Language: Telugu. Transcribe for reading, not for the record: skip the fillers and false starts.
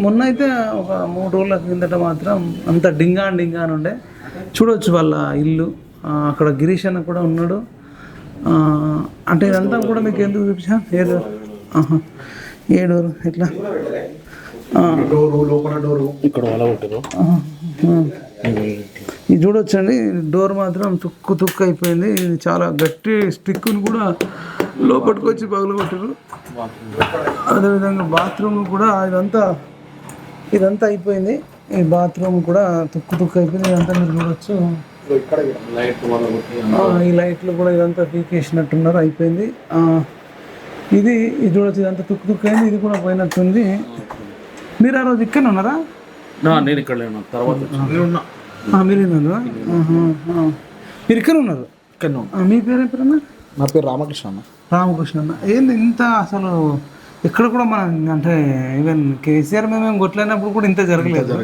మొన్న అయితే ఒక 3 రోజుల కిందట మాత్రం అంత డింగా అని ఉండే. చూడవచ్చు వాళ్ళ ఇల్లు. అక్కడ గిరీష్ అన్న కూడా ఉన్నాడు. అంటే ఇదంతా కూడా మీకు ఎందుకు చూపించా ఏడు ఏడూరు ఇట్లా ఇక్కడ ఇది చూడొచ్చండి. డోర్ మాత్రం తుక్కు అయిపోయింది. ఇది చాలా గట్టి స్టిక్ని కూడా లోపలికి వచ్చి పగలగొట్టారు. అదేవిధంగా బాత్రూమ్ కూడా ఇదంతా అయిపోయింది. ఈ బాత్రూమ్ కూడా తుక్కు అయిపోయింది. ఇదంతా మీరు చూడొచ్చు. ఈ లైట్లు కూడా ఇదంతా పీకేసినట్టున్నారు. అయిపోయింది. ఇది చూడొచ్చు. ఇదంతా తుక్కు అయింది. ఇది కూడా పోయినట్టుంది. మీరు ఆ రోజు ఇక్కడనే ఉన్నారా? నేను ఇక్కడ తర్వాత మీరు ఇక్కడ ఉన్నారు. మీ పేరు ఏం పేరు అన్న? నా పేరు రామకృష్ణ అన్న. రామకృష్ణ అన్న. ఏంది ఇంత అసలు ఎక్కడ కూడా మన అంటే ఈవెన్ కేసీఆర్ మేము కొట్లైనప్పుడు కూడా ఇంత జరగలేదు.